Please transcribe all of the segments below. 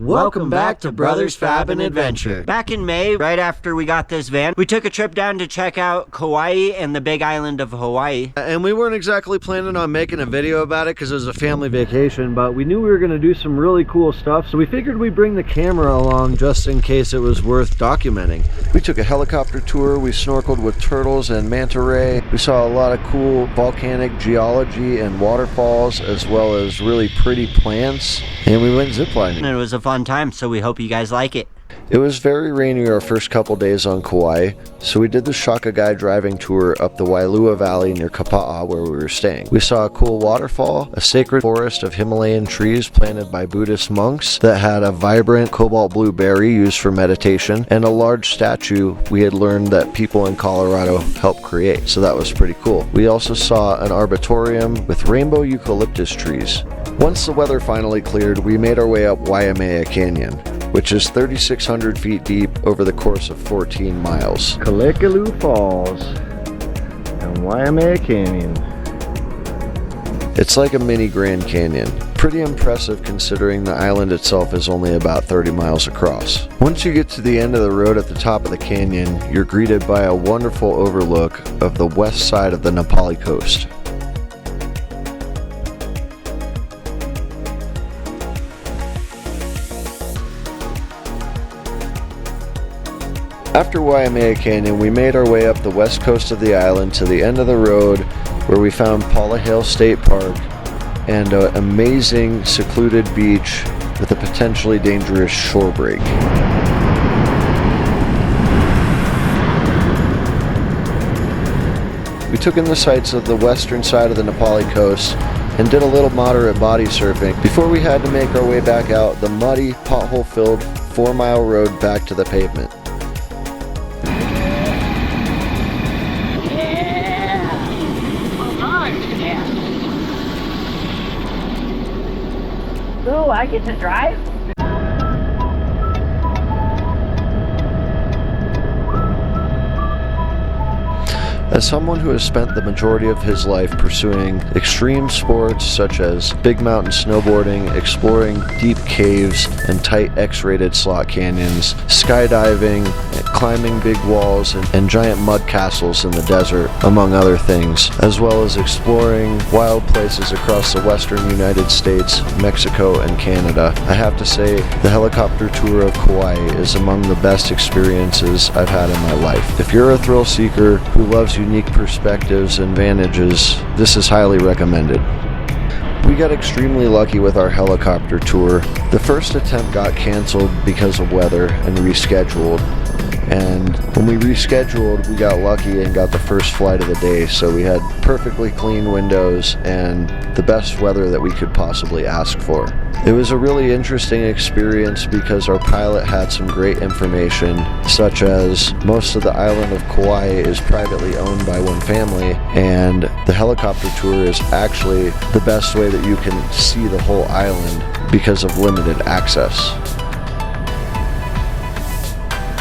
Welcome back to Brothers Fab and Adventure. Back in May, right after we got this van, we took a trip down to check out Kauai and the big island of Hawaii. And we weren't exactly planning on making a video about it because it was a family vacation, but we knew we were going to do some really cool stuff, so we figured we'd bring the camera along just in case it was worth documenting. We took a helicopter tour, we snorkeled with turtles and manta ray. We saw a lot of cool volcanic geology and waterfalls, as well as really pretty plants, and we went ziplining. And it was a fun time, so we hope you guys like it. It was very rainy our first couple days on Kauai, so we did the Shaka Guy driving tour up the Wailua Valley near Kapa'a where we were staying. We saw a cool waterfall, a sacred forest of Himalayan trees planted by Buddhist monks that had a vibrant cobalt blue berry used for meditation, and a large statue we had learned that people in Colorado helped create, so that was pretty cool. We also saw an arbetorium with rainbow eucalyptus trees. Once the weather finally cleared, we made our way up Waimea Canyon, which is 3,600 feet deep over the course of 14 miles. Kalekalu Falls and Wiamea Canyon. It's like a mini Grand Canyon. Pretty impressive considering the island itself is only about 30 miles across. Once you get to the end of the road at the top of the canyon, you're greeted by a wonderful overlook of the west side of the Napali Coast. After Waimea Canyon, we made our way up the west coast of the island to the end of the road where we found Polihale State Park and an amazing secluded beach with a potentially dangerous shore break. We took in the sights of the western side of the Napali Coast and did a little moderate body surfing before we had to make our way back out the muddy, pothole-filled 4-mile road back to the pavement. Ooh, I get to drive? As someone who has spent the majority of his life pursuing extreme sports such as big mountain snowboarding, exploring deep caves and tight X-rated slot canyons, skydiving, climbing big walls and giant mud castles in the desert, among other things, as well as exploring wild places across the western United States, Mexico, and Canada, I have to say the helicopter tour of Kauai is among the best experiences I've had in my life. If you're a thrill seeker who loves unique perspectives and vantages, this is highly recommended. We got extremely lucky with our helicopter tour. The first attempt got canceled because of weather and rescheduled. And when we rescheduled, we got lucky and got the first flight of the day, so we had perfectly clean windows and the best weather that we could possibly ask for. It was a really interesting experience because our pilot had some great information, such as most of the island of Kauai is privately owned by one family, and the helicopter tour is actually the best way that you can see the whole island because of limited access.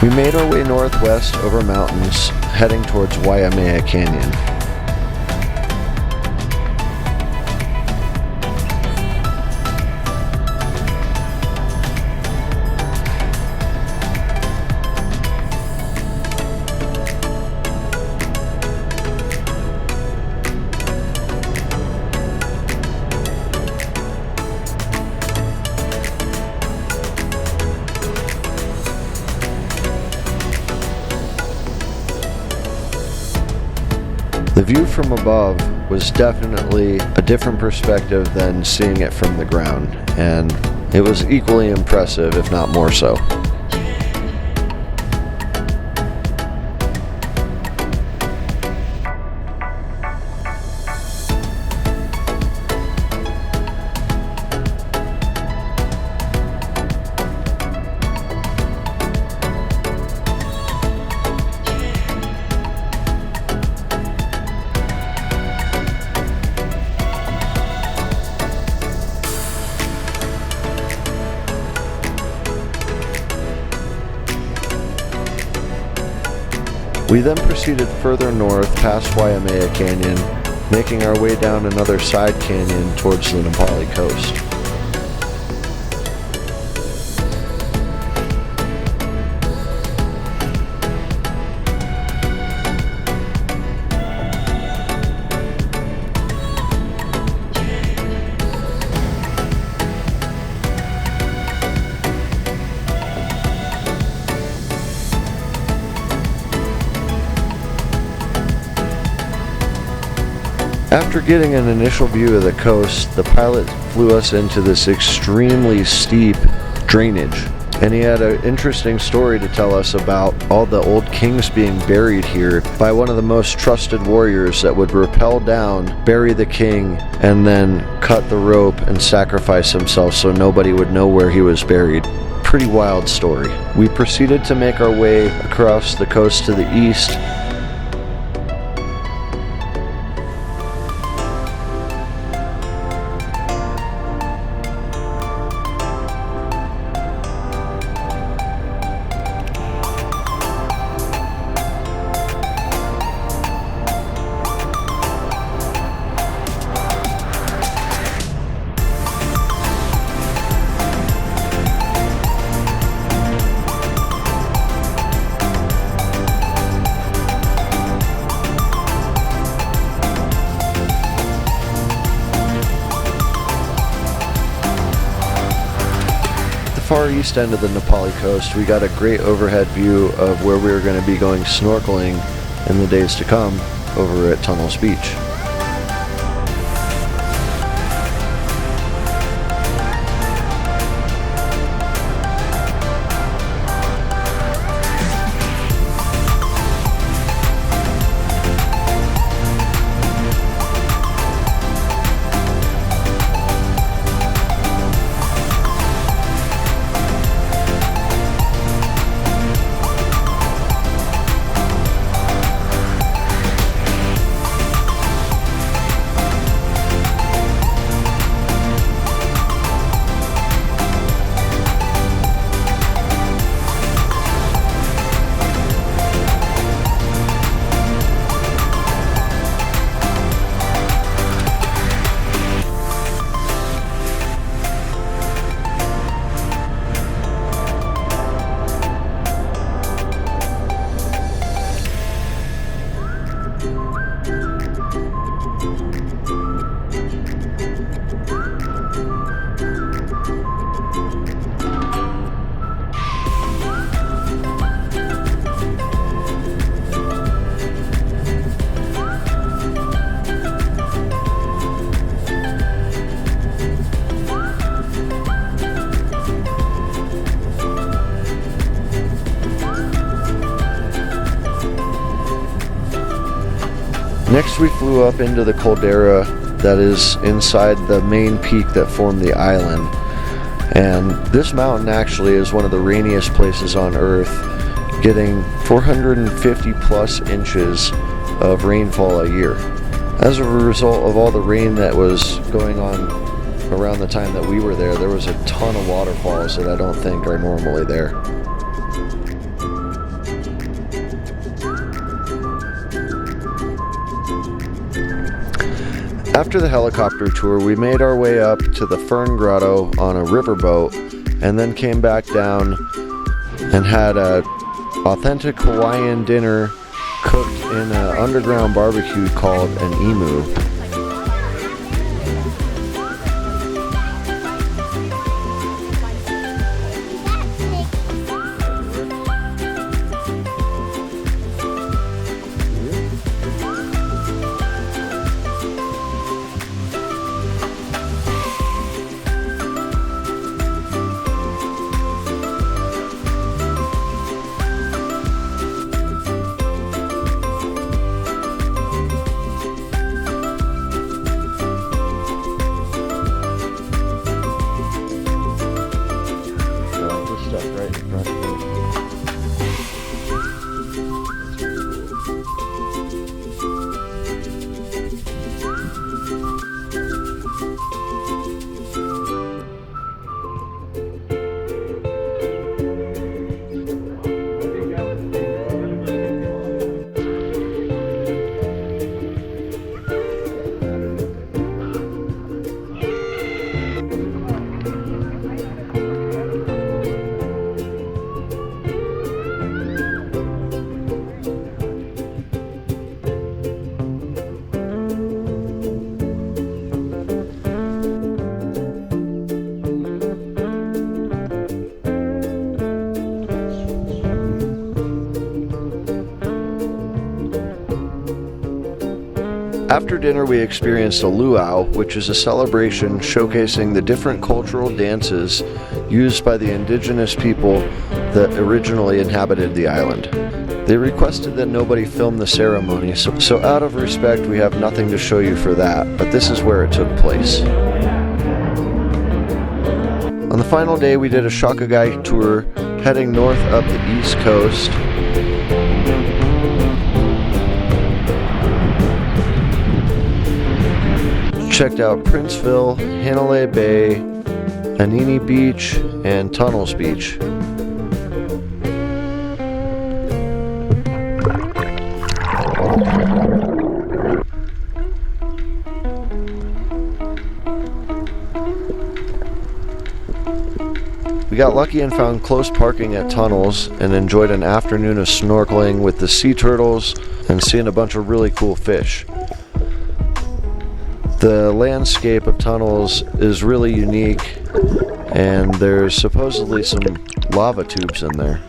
We made our way northwest over mountains, heading towards Wiamea Canyon. The view from above was definitely a different perspective than seeing it from the ground, and it was equally impressive, if not more so. We then proceeded further north past Waimea Canyon, making our way down another side canyon towards the Napali Coast. After getting an initial view of the coast, the pilot flew us into this extremely steep drainage. And he had an interesting story to tell us about all the old kings being buried here by one of the most trusted warriors that would rappel down, bury the king, and then cut the rope and sacrifice himself so nobody would know where he was buried. Pretty wild story. We proceeded to make our way across the coast to the east. Far east end of the Napali Coast, we got a great overhead view of where we were going to be going snorkeling in the days to come over at Tunnels Beach. Next we flew up into the caldera that is inside the main peak that formed the island. And this mountain actually is one of the rainiest places on Earth, getting 450 plus inches of rainfall a year. As a result of all the rain that was going on around the time that we were there, there was a ton of waterfalls that I don't think are normally there. After the helicopter tour, we made our way up to the Fern Grotto on a riverboat and then came back down and had a authentic Hawaiian dinner cooked in an underground barbecue called an emu. After dinner, we experienced a luau, which is a celebration showcasing the different cultural dances used by the indigenous people that originally inhabited the island. They requested that nobody film the ceremony, so out of respect, we have nothing to show you for that, but this is where it took place. On the final day, we did a shakagai tour, heading north up the east coast. Checked out Princeville, Hanilei Bay, Anini Beach, and Tunnels Beach. We got lucky and found close parking at Tunnels and enjoyed an afternoon of snorkeling with the sea turtles and seeing a bunch of really cool fish. The landscape of Tunnels is really unique, and there's supposedly some lava tubes in there.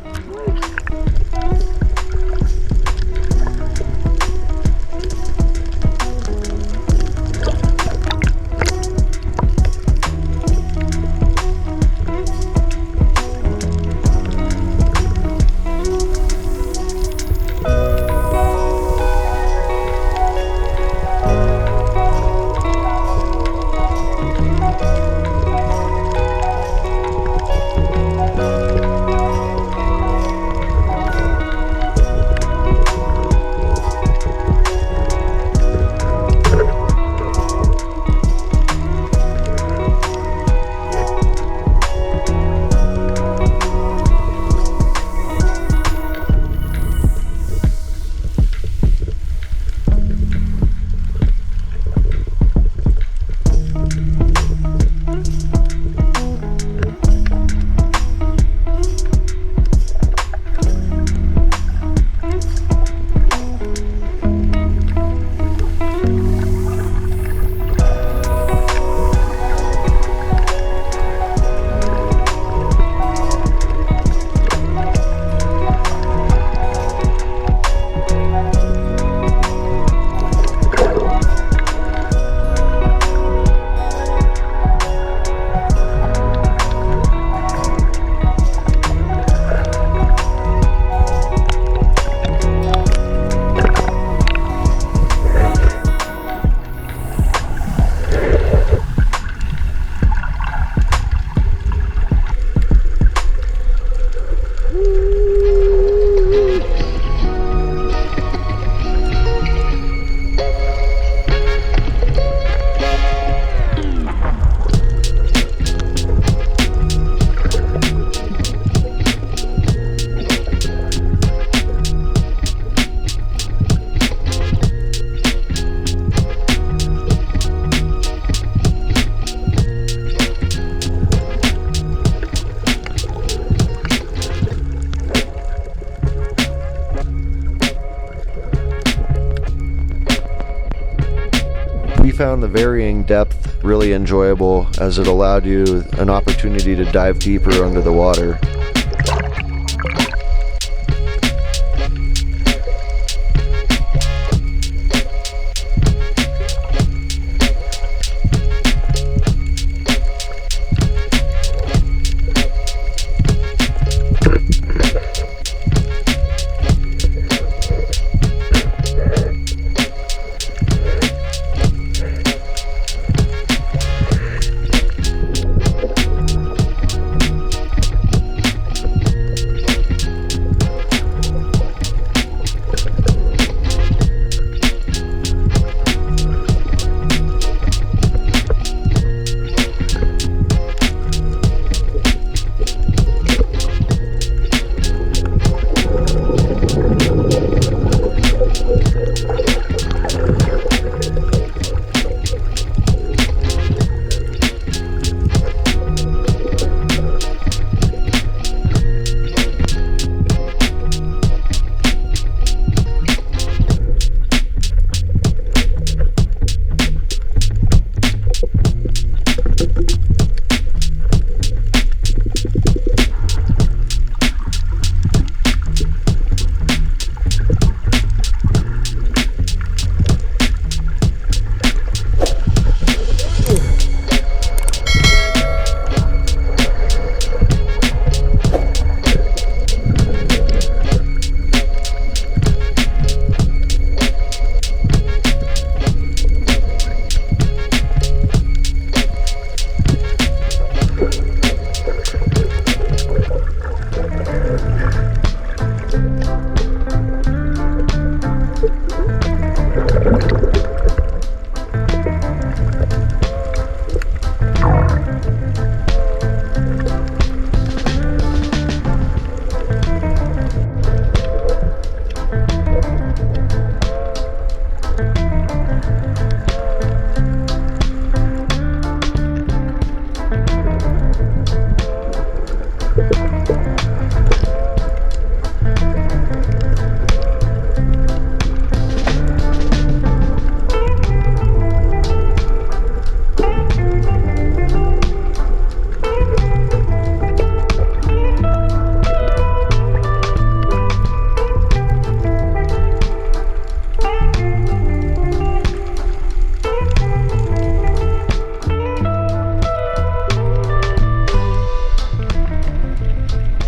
Found the varying depth really enjoyable, as it allowed you an opportunity to dive deeper under the water.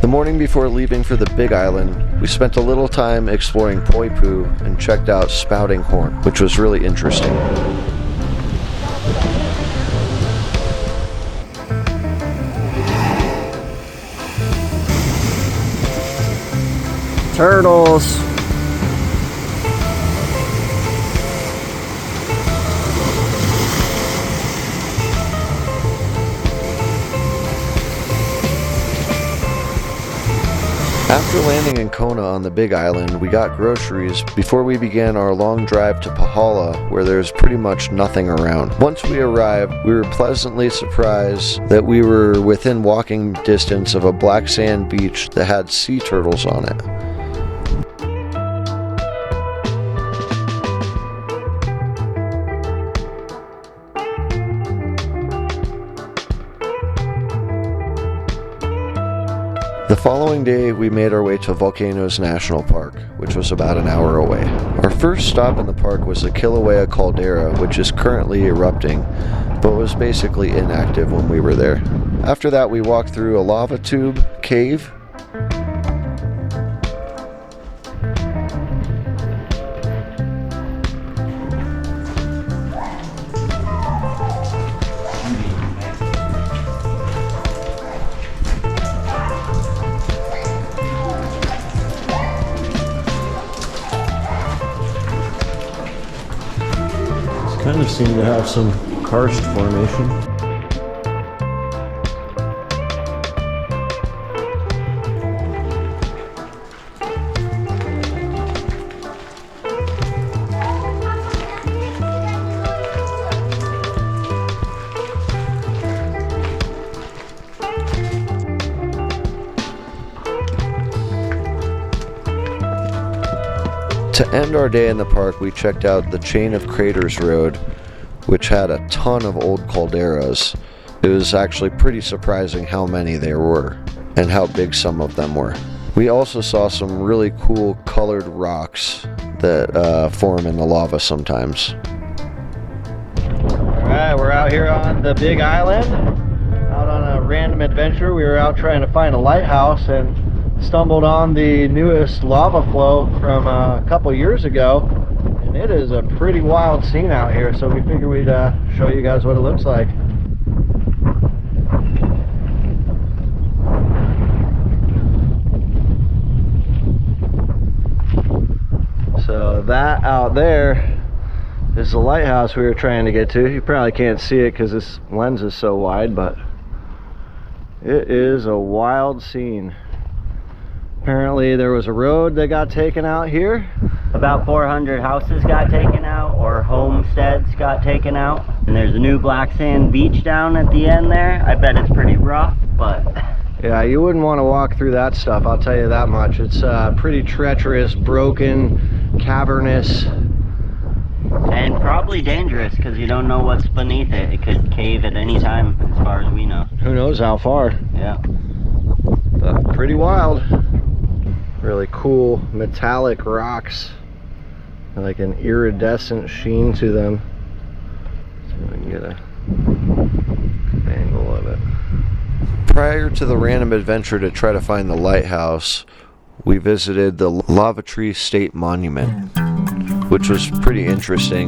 The morning before leaving for the Big Island, we spent a little time exploring Poipu and checked out Spouting Horn, which was really interesting. Turtles. After landing in Kona on the Big Island, we got groceries before we began our long drive to Polihale, where there's pretty much nothing around. Once we arrived, we were pleasantly surprised that we were within walking distance of a black sand beach that had sea turtles on it. The following day, we made our way to Volcanoes National Park, which was about an hour away. Our first stop in the park was the Kilauea caldera, which is currently erupting, but was basically inactive when we were there. After that, we walked through a lava tube cave. Kind of seem to have some karst formation. To end our day in the park, we checked out the Chain of Craters Road, which had a ton of old calderas. It was actually pretty surprising how many there were and how big some of them were. We also saw some really cool colored rocks that form in the lava sometimes. Alright, we're out here on the Big Island, out on a random adventure. We were out trying to find a lighthouse and stumbled on the newest lava flow from a couple years ago, and it is a pretty wild scene out here, so we figured we'd show you guys what it looks like. So that out there is the lighthouse we were trying to get to. You probably can't see it because this lens is so wide, but it is a wild scene. Apparently there was a road that got taken out here. About 400 houses got taken out, or homesteads got taken out. And there's a new black sand beach down at the end there. I bet it's pretty rough, but... Yeah, you wouldn't want to walk through that stuff, I'll tell you that much. It's pretty treacherous, broken, cavernous. And probably dangerous, because you don't know what's beneath it. It could cave at any time, as far as we know. Who knows how far. Yeah. But pretty wild. Really cool metallic rocks, like an iridescent sheen to them. So we can get a angle of it. Prior to the random adventure to try to find the lighthouse, we visited the Lava Tree State Monument, which was pretty interesting.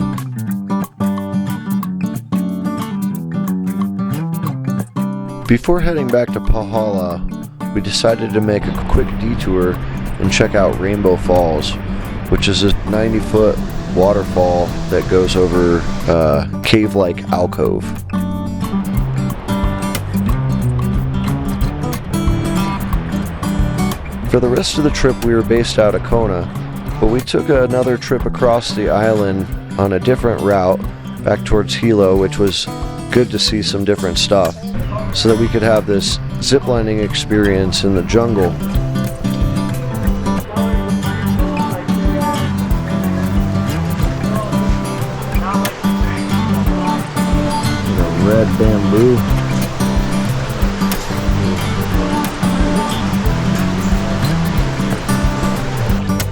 Before heading back to Polihale, we decided to make a quick detour and check out Rainbow Falls, which is a 90-foot waterfall that goes over a cave-like alcove. For the rest of the trip, we were based out of Kona, but we took another trip across the island on a different route back towards Hilo, which was good to see some different stuff. so that we could have this ziplining experience in the jungle. Red bamboo.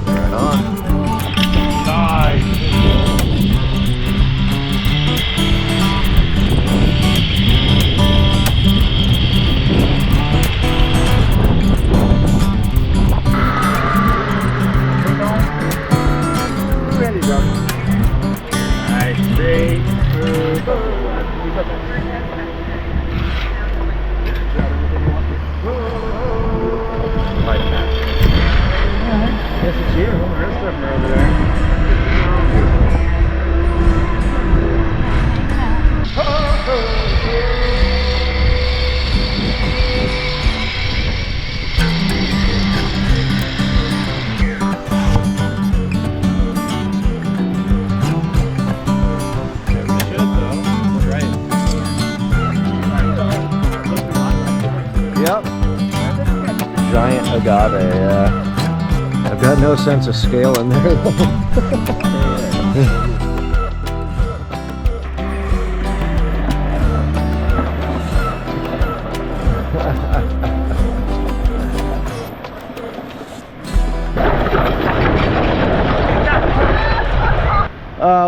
Right on. Ready, dog. Nice, straight, Guess it's you. There's something over there. Yep. Giant agave, yeah. I've got no sense of scale in there though.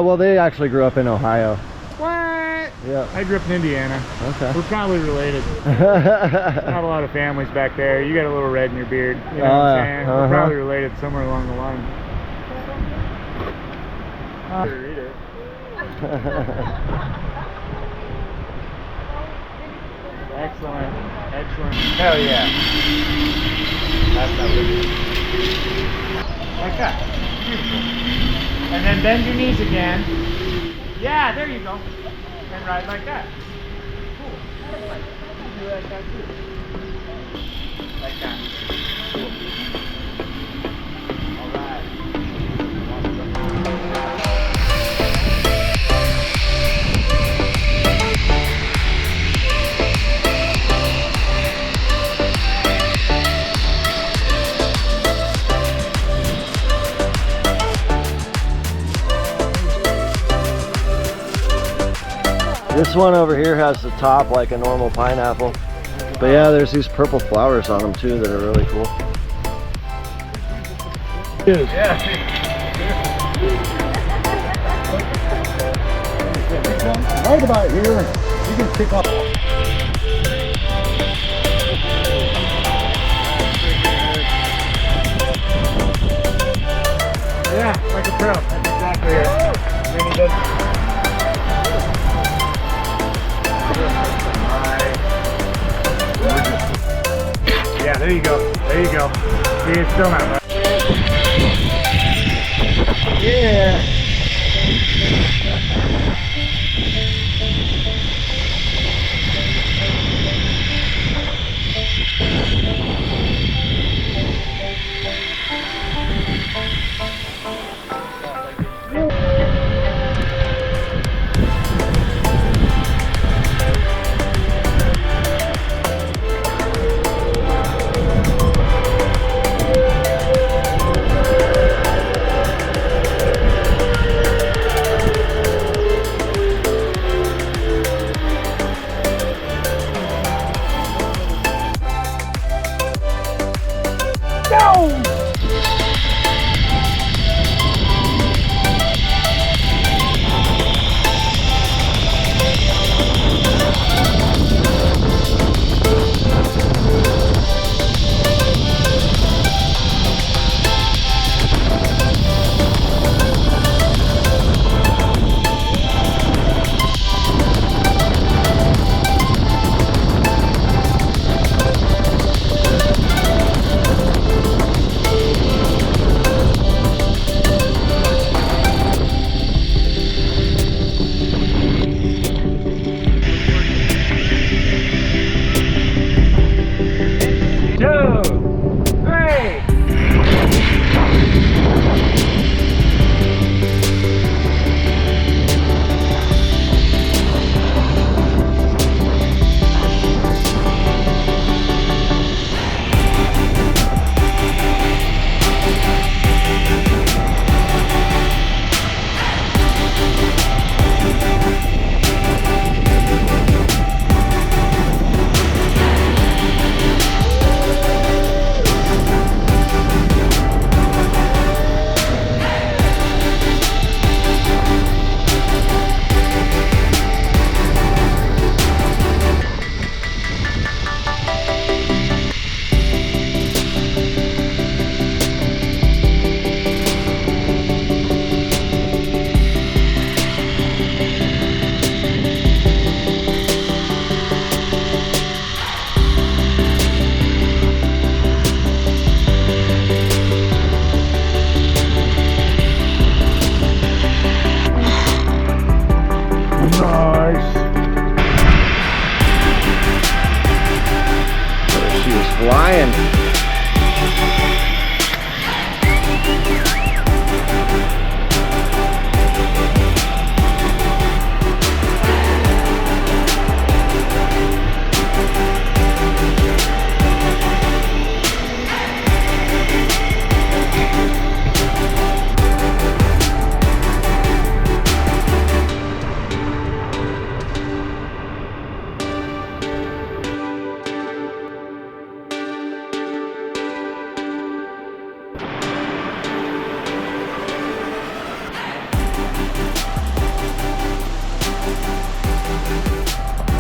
Well, they actually grew up in Ohio. What? Yeah. I grew up in Indiana. Okay. We're probably related. Not a lot of families back there. You got a little red in your beard. You know what I'm saying? We're probably related somewhere along the line. Read it. Excellent. Excellent. Hell yeah. That's not good. Like that. Beautiful. And then bend your knees again. Yeah, there you go. And ride like that. Cool. Perfect. Do like that too. Like that. Cool. Alright. This one over here has the top like a normal pineapple. But yeah, there's these purple flowers on them too that are really cool. Yeah. Right about here, you can pick up. Yeah, like a pro. That's exactly it. And then he does. Yeah, there you go. There you go. See, it's still not right. Yeah.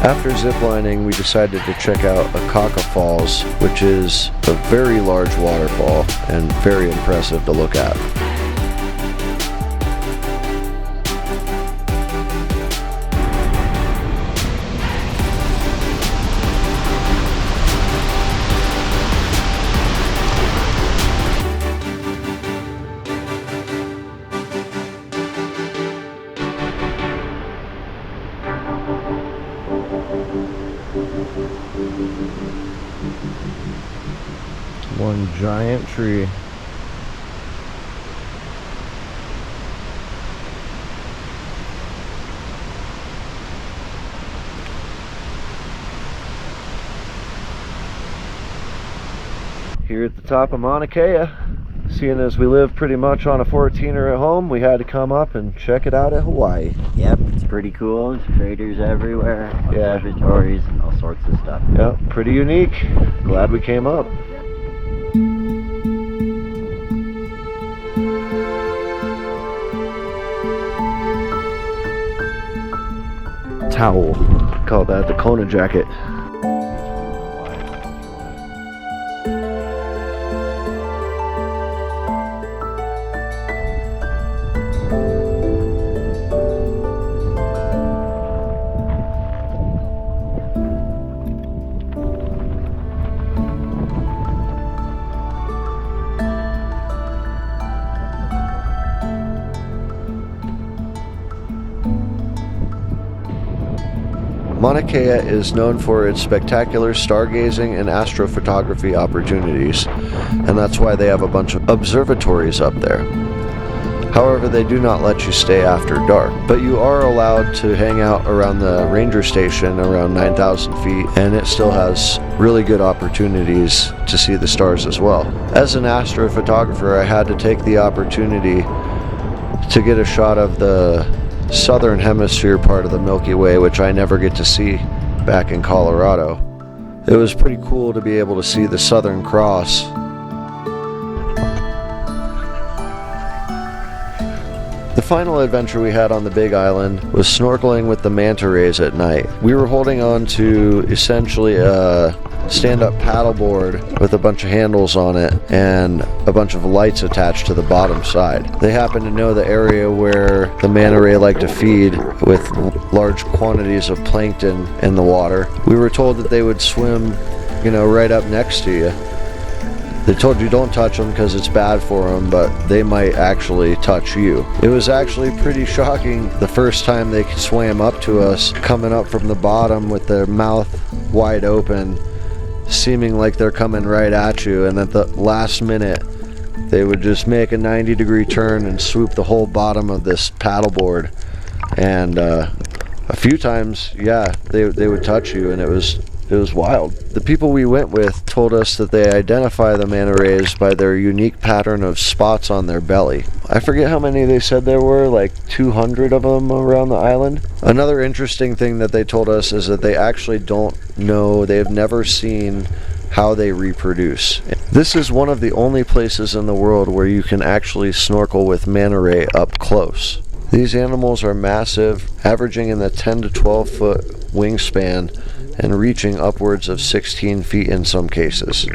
After ziplining, we decided to check out Akaka Falls, which is a very large waterfall and very impressive to look at. One giant tree. Here at the top of Mauna Kea, seeing as we live pretty much on a 14er at home, we had to come up and check it out at Hawaii. Yep, it's pretty cool. There's craters everywhere, Yeah. observatories, and all sorts of stuff. Yep, pretty unique. Glad we came up. Towel. Call that the Kona jacket. Mauna Kea is known for its spectacular stargazing and astrophotography opportunities, and that's why they have a bunch of observatories up there. However, they do not let you stay after dark, but you are allowed to hang out around the ranger station around 9,000 feet, and it still has really good opportunities to see the stars as well. As an astrophotographer, I had to take the opportunity to get a shot of the southern hemisphere part of the Milky Way, which I never get to see back in Colorado. It was pretty cool to be able to see the Southern Cross. The final adventure we had on the Big Island was snorkeling with the Manta Rays at night. We were holding on to essentially a stand-up paddleboard with a bunch of handles on it and a bunch of lights attached to the bottom side. They happen to know the area where the manta ray like to feed with large quantities of plankton in the water. We were told that they would swim, right up next to you. They told you don't touch them because it's bad for them, but they might actually touch you. It was actually pretty shocking the first time they swam up to us, coming up from the bottom with their mouth wide open, seeming like they're coming right at you, and at the last minute they would just make a 90-degree turn and swoop the whole bottom of this paddleboard. And a few times, they would touch you, and it was wild. The people we went with told us that they identify the manta rays by their unique pattern of spots on their belly. I forget how many they said there were, like 200 of them around the island. Another interesting thing that they told us is that they actually don't know, they've never seen how they reproduce. This is one of the only places in the world where you can actually snorkel with manta ray up close. These animals are massive, averaging in the 10 to 12 foot wingspan and reaching upwards of 16 feet in some cases.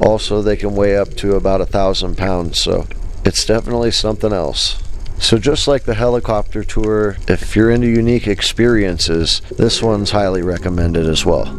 Also, they can weigh up to about 1,000 pounds, so it's definitely something else. So just like the helicopter tour, if you're into unique experiences, this one's highly recommended as well.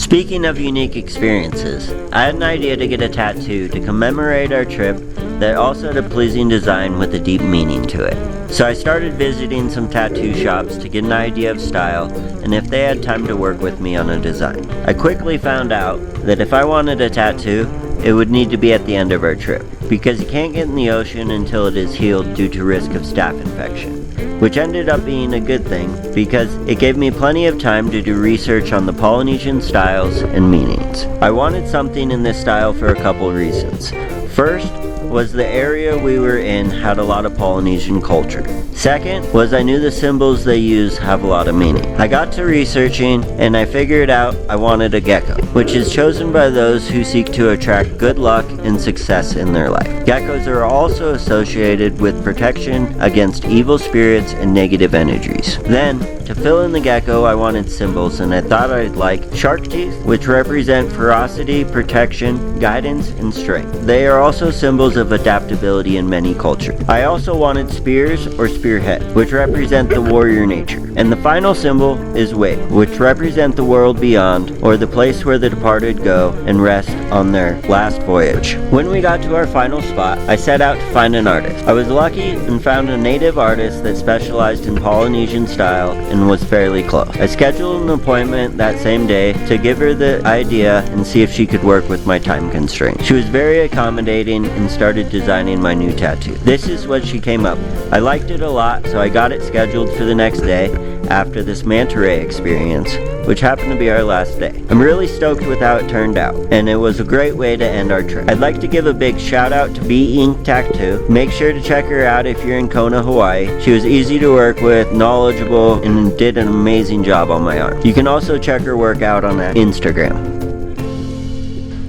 Speaking of unique experiences, I had an idea to get a tattoo to commemorate our trip that also had a pleasing design with a deep meaning to it. So I started visiting some tattoo shops to get an idea of style and if they had time to work with me on a design. I quickly found out that if I wanted a tattoo, it would need to be at the end of our trip, because you can't get in the ocean until it is healed due to risk of staph infection. Which ended up being a good thing because it gave me plenty of time to do research on the Polynesian styles and meanings. I wanted something in this style for a couple reasons. First was the area we were in had a lot of Polynesian culture. Second was I knew the symbols they use have a lot of meaning. I got to researching and I figured out I wanted a gecko, which is chosen by those who seek to attract good luck and success in their life. Geckos are also associated with protection against evil spirits and negative energies. Then, to fill in the gecko, I wanted symbols, and I thought I'd like shark teeth, which represent ferocity, protection, guidance, and strength. They are also symbols of adaptability in many cultures. I also wanted spears or spearhead, which represent the warrior nature. And the final symbol is wave, which represent the world beyond, or the place where the departed go and rest on their last voyage. When we got to our final spot, I set out to find an artist. I was lucky and found a native artist that specialized in Polynesian style and was fairly close. I scheduled an appointment that same day to give her the idea and see if she could work with my time constraints. She was very accommodating and started designing my new tattoo. This is what she came up with. I liked it a lot, so I got it scheduled for the next day after this Manta Ray experience, which happened to be our last day. I'm really stoked with how it turned out, and it was a great way to end our trip. I'd like to give a big shout out to B Ink Tattoo. Make sure to check her out if you're in Kona, Hawaii. She was easy to work with, knowledgeable, and did an amazing job on my arm. You can also check her work out on Instagram.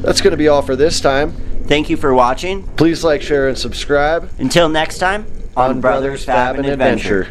That's going to be all for this time. Thank you for watching. Please like, share, and subscribe Until next time, on Brothers Fab and Adventure.